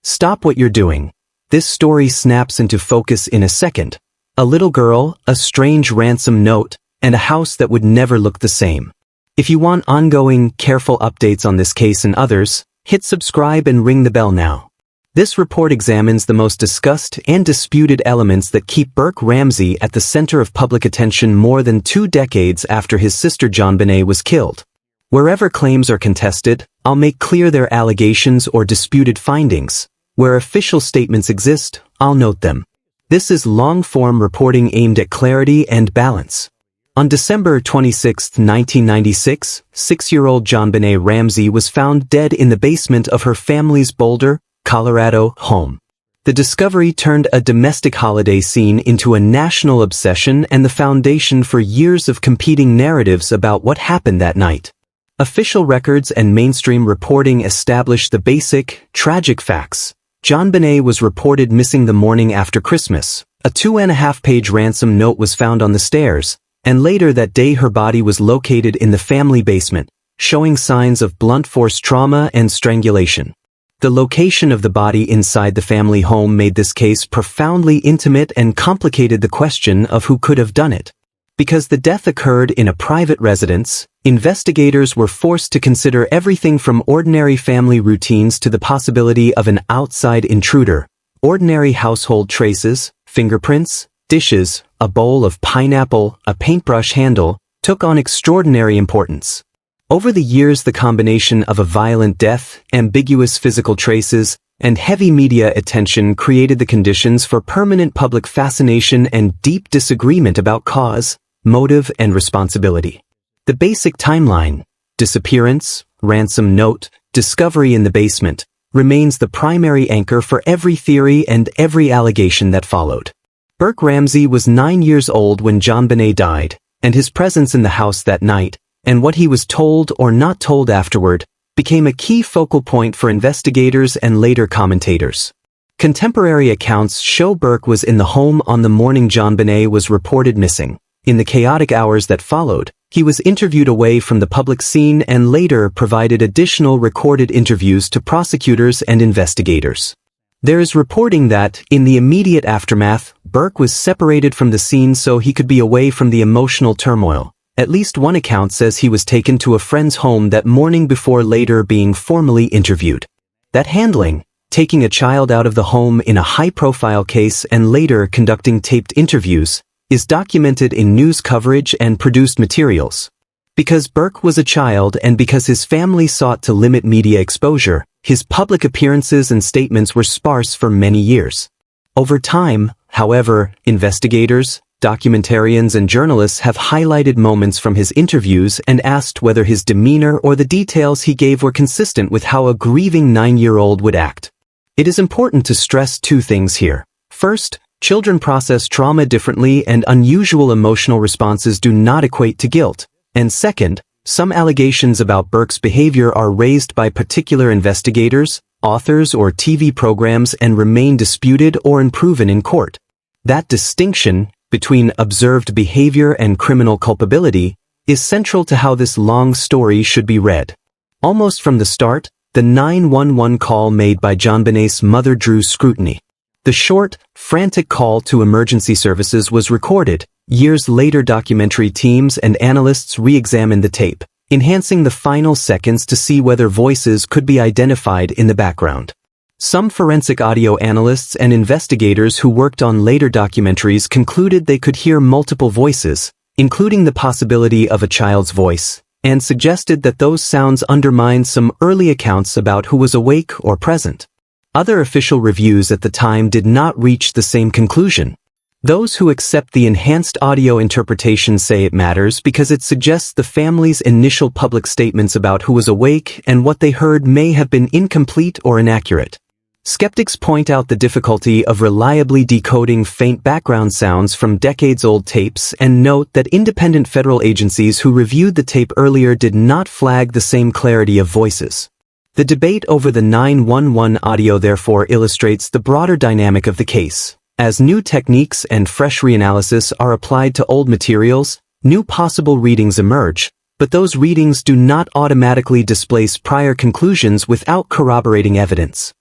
Stop what you're doing. This story snaps into focus in a second. A little girl, a strange ransom note, and a house that would never look the same. If you want ongoing, careful updates on this case and others, hit subscribe and ring the bell now. This report examines the most discussed and disputed elements that keep Burke Ramsey at the center of public attention more than 2 decades after his sister JonBenét was killed. Wherever claims are contested, I'll make clear their allegations or disputed findings. Where official statements exist, I'll note them. This is long-form reporting aimed at clarity and balance. On December 26, 1996, 6-year-old JonBenét Ramsey was found dead in the basement of her family's Boulder, Colorado home. The discovery turned a domestic holiday scene into a national obsession and the foundation for years of competing narratives about what happened that night. Official records and mainstream reporting established the basic, tragic facts. JonBenét was reported missing the morning after Christmas. A 2.5-page ransom note was found on the stairs, and later that day her body was located in the family basement, showing signs of blunt force trauma and strangulation. The location of the body inside the family home made this case profoundly intimate and complicated the question of who could have done it. Because the death occurred in a private residence, investigators were forced to consider everything from ordinary family routines to the possibility of an outside intruder. Ordinary household traces, fingerprints, dishes, a bowl of pineapple, a paintbrush handle, took on extraordinary importance. Over the years, the combination of a violent death, ambiguous physical traces, and heavy media attention created the conditions for permanent public fascination and deep disagreement about cause, motive, and responsibility. The basic timeline, disappearance, ransom note, discovery in the basement, remains the primary anchor for every theory and every allegation that followed. Burke Ramsey was 9 years old when JonBenét died, and his presence in the house that night, and what he was told or not told afterward, became a key focal point for investigators and later commentators. Contemporary accounts show Burke was in the home on the morning JonBenét was reported missing. In the chaotic hours that followed, he was interviewed away from the public scene and later provided additional recorded interviews to prosecutors and investigators. There is reporting that, in the immediate aftermath, Burke was separated from the scene so he could be away from the emotional turmoil. At least one account says he was taken to a friend's home that morning before later being formally interviewed. That handling, taking a child out of the home in a high-profile case and later conducting taped interviews, is documented in news coverage and produced materials. Because Burke was a child and because his family sought to limit media exposure, his public appearances and statements were sparse for many years. Over time, however, investigators, documentarians and journalists have highlighted moments from his interviews and asked whether his demeanor or the details he gave were consistent with how a grieving 9-year-old would act. It is important to stress 2 things here. First, children process trauma differently and unusual emotional responses do not equate to guilt. And second, some allegations about Burke's behavior are raised by particular investigators, authors, or TV programs and remain disputed or unproven in court. That distinction between observed behavior and criminal culpability is central to how this long story should be read. Almost from the start, the 911 call made by JonBenét's mother drew scrutiny. The short, frantic call to emergency services was recorded. Years later, documentary teams and analysts re-examined the tape, enhancing the final seconds to see whether voices could be identified in the background. Some forensic audio analysts and investigators who worked on later documentaries concluded they could hear multiple voices, including the possibility of a child's voice, and suggested that those sounds undermined some early accounts about who was awake or present. Other official reviews at the time did not reach the same conclusion. Those who accept the enhanced audio interpretation say it matters because it suggests the family's initial public statements about who was awake and what they heard may have been incomplete or inaccurate. Skeptics point out the difficulty of reliably decoding faint background sounds from decades-old tapes and note that independent federal agencies who reviewed the tape earlier did not flag the same clarity of voices. The debate over the 911 audio therefore illustrates the broader dynamic of the case. As new techniques and fresh reanalysis are applied to old materials, new possible readings emerge, but those readings do not automatically displace prior conclusions without corroborating evidence.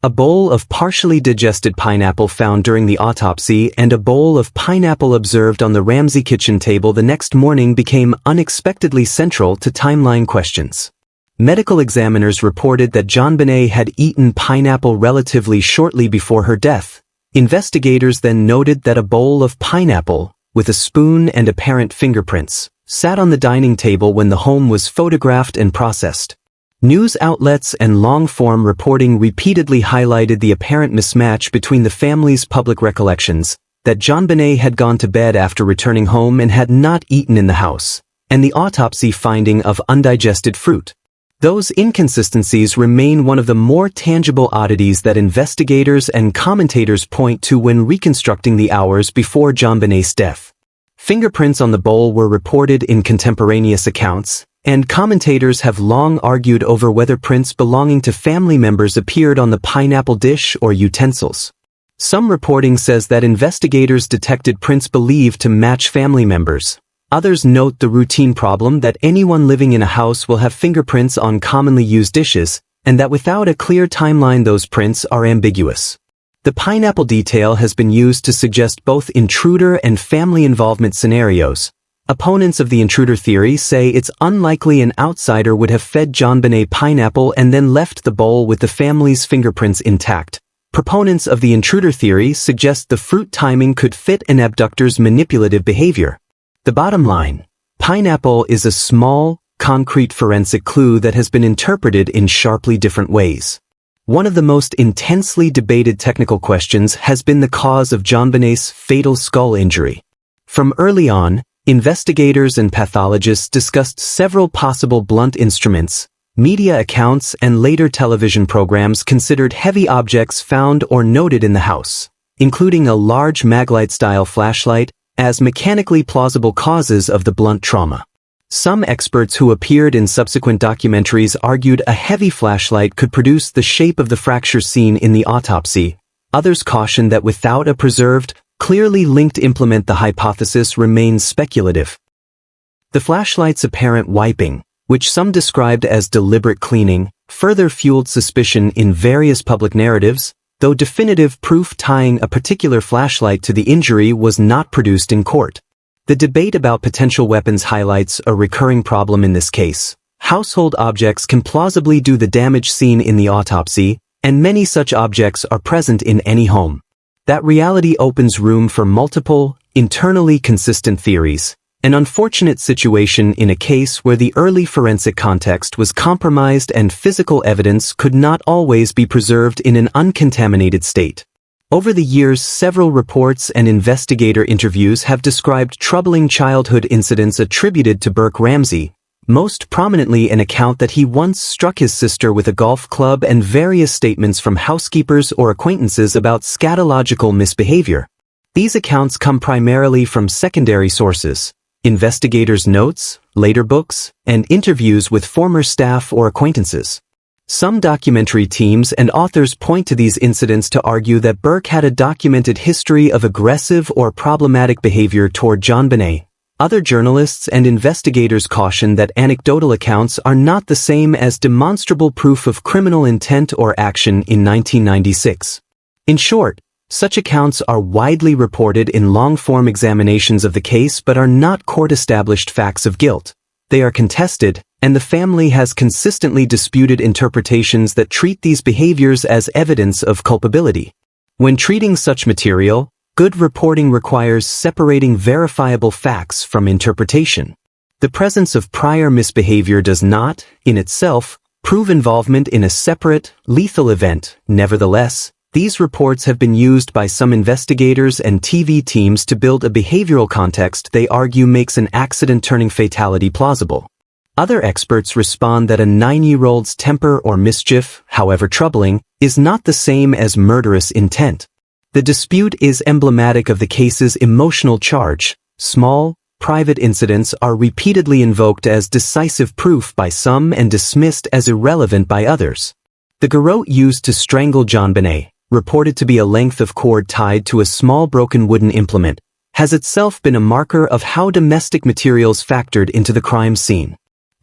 A bowl of partially digested pineapple found during the autopsy and a bowl of pineapple observed on the Ramsey kitchen table the next morning became unexpectedly central to timeline questions. Medical examiners reported that JonBenét had eaten pineapple relatively shortly before her death. Investigators then noted that a bowl of pineapple, with a spoon and apparent fingerprints, sat on the dining table when the home was photographed and processed. News outlets and long-form reporting repeatedly highlighted the apparent mismatch between the family's public recollections, that JonBenét had gone to bed after returning home and had not eaten in the house, and the autopsy finding of undigested fruit. Those inconsistencies remain one of the more tangible oddities that investigators and commentators point to when reconstructing the hours before JonBenét's death. Fingerprints on the bowl were reported in contemporaneous accounts, and commentators have long argued over whether prints belonging to family members appeared on the pineapple dish or utensils. Some reporting says that investigators detected prints believed to match family members. Others note the routine problem that anyone living in a house will have fingerprints on commonly used dishes, and that without a clear timeline those prints are ambiguous. The pineapple detail has been used to suggest both intruder and family involvement scenarios. Opponents of the intruder theory say it's unlikely an outsider would have fed JonBenét pineapple and then left the bowl with the family's fingerprints intact. Proponents of the intruder theory suggest the fruit timing could fit an abductor's manipulative behavior. The bottom line: pineapple is a small, concrete forensic clue that has been interpreted in sharply different ways. One of the most intensely debated technical questions has been the cause of JonBenét's fatal skull injury. From early on, investigators and pathologists discussed several possible blunt instruments. Media accounts and later television programs considered heavy objects found or noted in the house, including a large Maglite-style flashlight, as mechanically plausible causes of the blunt trauma. Some experts who appeared in subsequent documentaries argued a heavy flashlight could produce the shape of the fracture seen in the autopsy. Others cautioned that without a preserved, clearly linked implement the hypothesis remains speculative. The flashlight's apparent wiping, which some described as deliberate cleaning, further fueled suspicion in various public narratives, though definitive proof tying a particular flashlight to the injury was not produced in court. The debate about potential weapons highlights a recurring problem in this case. Household objects can plausibly do the damage seen in the autopsy, and many such objects are present in any home. That reality opens room for multiple, internally consistent theories, an unfortunate situation in a case where the early forensic context was compromised and physical evidence could not always be preserved in an uncontaminated state. Over the years, several reports and investigator interviews have described troubling childhood incidents attributed to Burke Ramsey, most prominently an account that he once struck his sister with a golf club and various statements from housekeepers or acquaintances about scatological misbehavior. These accounts come primarily from secondary sources: investigators' notes, later books, and interviews with former staff or acquaintances. Some documentary teams and authors point to these incidents to argue that Burke had a documented history of aggressive or problematic behavior toward JonBenét. Other journalists and investigators caution that anecdotal accounts are not the same as demonstrable proof of criminal intent or action in 1996. In short, such accounts are widely reported in long-form examinations of the case but are not court-established facts of guilt. They are contested, and the family has consistently disputed interpretations that treat these behaviors as evidence of culpability. When treating such material, good reporting requires separating verifiable facts from interpretation. The presence of prior misbehavior does not, in itself, prove involvement in a separate, lethal event. Nevertheless, these reports have been used by some investigators and TV teams to build a behavioral context they argue makes an accident turning fatality plausible. Other experts respond that a 9-year-old's temper or mischief, however troubling, is not the same as murderous intent. The dispute is emblematic of the case's emotional charge. Small, private incidents are repeatedly invoked as decisive proof by some and dismissed as irrelevant by others. The garrote used to strangle JonBenét, reported to be a length of cord tied to a small broken wooden implement, has itself been a marker of how domestic materials factored into the crime scene.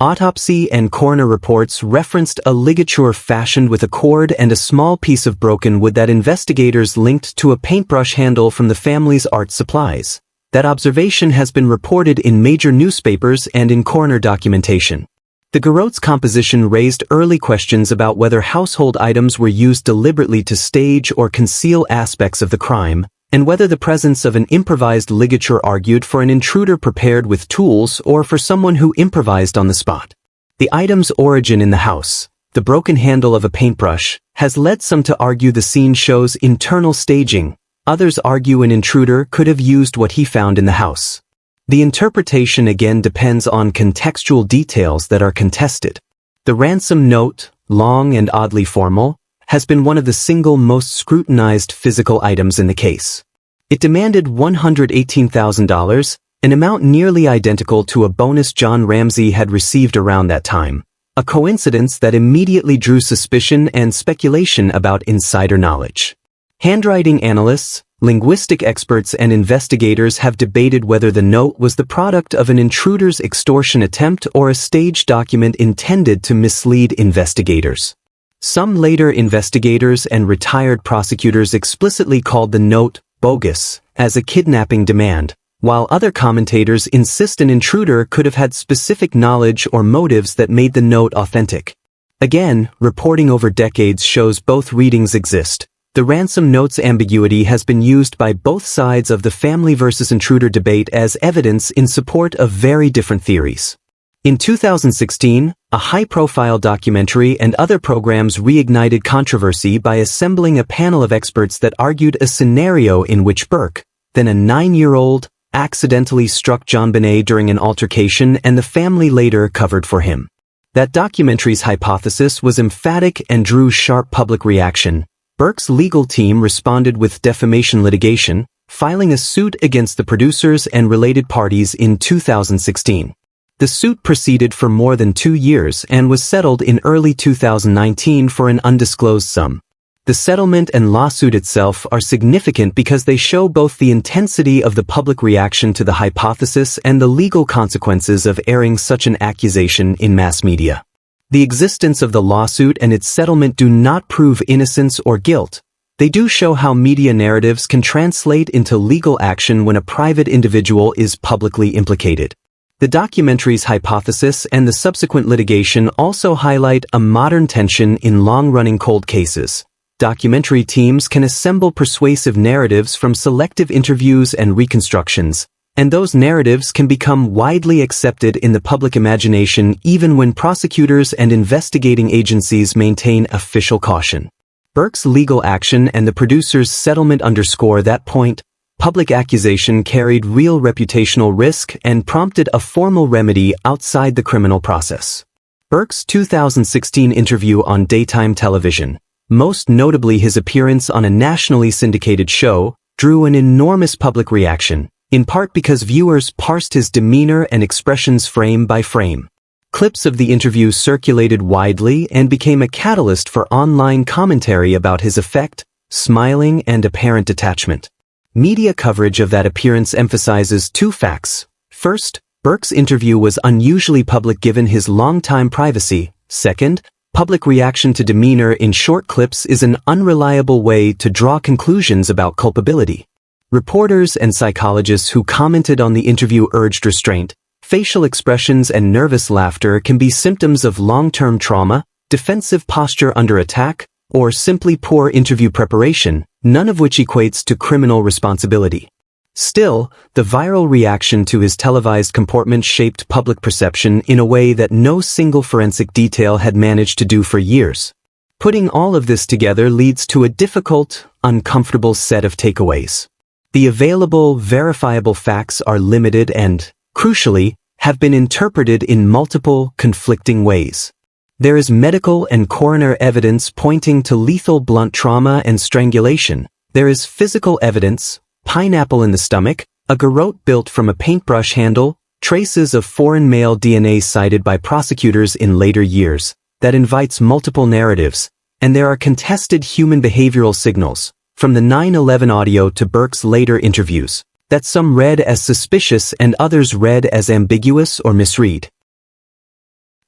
Autopsy and coroner reports referenced a ligature fashioned with a cord and a small piece of broken wood that investigators linked to a paintbrush handle from the family's art supplies. That observation has been reported in major newspapers and in coroner documentation. The garrote's composition raised early questions about whether household items were used deliberately to stage or conceal aspects of the crime, and whether the presence of an improvised ligature argued for an intruder prepared with tools or for someone who improvised on the spot. The item's origin in the house, the broken handle of a paintbrush, has led some to argue the scene shows internal staging. Others argue an intruder could have used what he found in the house. The interpretation again depends on contextual details that are contested. The ransom note, long and oddly formal, has been one of the single most scrutinized physical items in the case. It demanded $118,000, an amount nearly identical to a bonus John Ramsey had received around that time, a coincidence that immediately drew suspicion and speculation about insider knowledge. Handwriting analysts, linguistic experts and investigators have debated whether the note was the product of an intruder's extortion attempt or a staged document intended to mislead investigators. Some later investigators and retired prosecutors explicitly called the note bogus as a kidnapping demand, while other commentators insist an intruder could have had specific knowledge or motives that made the note authentic. Again, reporting over decades shows both readings exist. The ransom note's ambiguity has been used by both sides of the family versus intruder debate as evidence in support of very different theories. In 2016, a high-profile documentary and other programs reignited controversy by assembling a panel of experts that argued a scenario in which Burke, then a 9-year-old, accidentally struck JonBenét during an altercation and the family later covered for him. That documentary's hypothesis was emphatic and drew sharp public reaction. Burke's legal team responded with defamation litigation, filing a suit against the producers and related parties in 2016. The suit proceeded for more than 2 years and was settled in early 2019 for an undisclosed sum. The settlement and lawsuit itself are significant because they show both the intensity of the public reaction to the hypothesis and the legal consequences of airing such an accusation in mass media. The existence of the lawsuit and its settlement do not prove innocence or guilt. They do show how media narratives can translate into legal action when a private individual is publicly implicated. The documentary's hypothesis and the subsequent litigation also highlight a modern tension in long-running cold cases. Documentary teams can assemble persuasive narratives from selective interviews and reconstructions, and those narratives can become widely accepted in the public imagination even when prosecutors and investigating agencies maintain official caution. Burke's legal action and the producer's settlement underscore that point. Public accusation carried real reputational risk and prompted a formal remedy outside the criminal process. Burke's 2016 interview on daytime television, most notably his appearance on a nationally syndicated show, drew an enormous public reaction, in part because viewers parsed his demeanor and expressions frame by frame. Clips of the interview circulated widely and became a catalyst for online commentary about his effect, smiling and apparent detachment. Media coverage of that appearance emphasizes 2 facts. First, Burke's interview was unusually public given his long-time privacy. Second, public reaction to demeanor in short clips is an unreliable way to draw conclusions about culpability. Reporters and psychologists who commented on the interview urged restraint. Facial expressions and nervous laughter can be symptoms of long-term trauma, defensive posture under attack, or simply poor interview preparation, none of which equates to criminal responsibility. Still, the viral reaction to his televised comportment shaped public perception in a way that no single forensic detail had managed to do for years. Putting all of this together leads to a difficult, uncomfortable set of takeaways. The available, verifiable facts are limited and, crucially, have been interpreted in multiple, conflicting ways. There is medical and coroner evidence pointing to lethal blunt trauma and strangulation. There is physical evidence, pineapple in the stomach, a garrote built from a paintbrush handle, traces of foreign male DNA cited by prosecutors in later years, that invites multiple narratives, and there are contested human behavioral signals, from the 9/11 audio to Burke's later interviews, that some read as suspicious and others read as ambiguous or misread.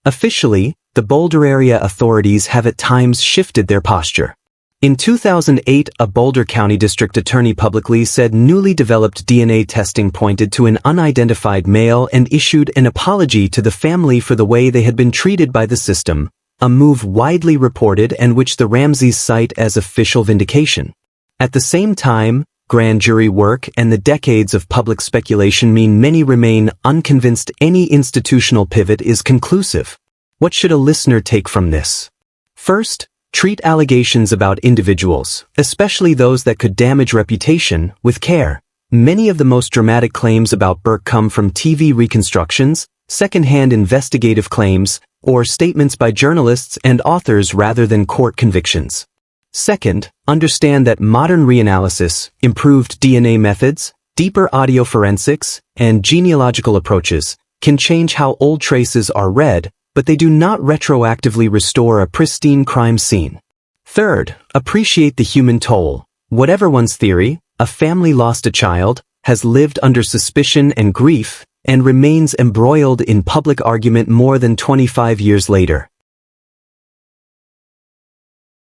Officially, the Boulder area authorities have at times shifted their posture. In 2008, a Boulder County District Attorney publicly said newly developed DNA testing pointed to an unidentified male and issued an apology to the family for the way they had been treated by the system, a move widely reported and which the Ramseys cite as official vindication. At the same time, grand jury work and the decades of public speculation mean many remain unconvinced any institutional pivot is conclusive. What should a listener take from this? First, treat allegations about individuals, especially those that could damage reputation, with care. Many of the most dramatic claims about Burke come from TV reconstructions, second-hand investigative claims, or statements by journalists and authors rather than court convictions. Second, understand that modern reanalysis, improved DNA methods, deeper audio forensics, and genealogical approaches can change how old traces are read, but they do not retroactively restore a pristine crime scene. Third, appreciate the human toll. Whatever one's theory, a family lost a child, has lived under suspicion and grief, and remains embroiled in public argument more than 25 years later.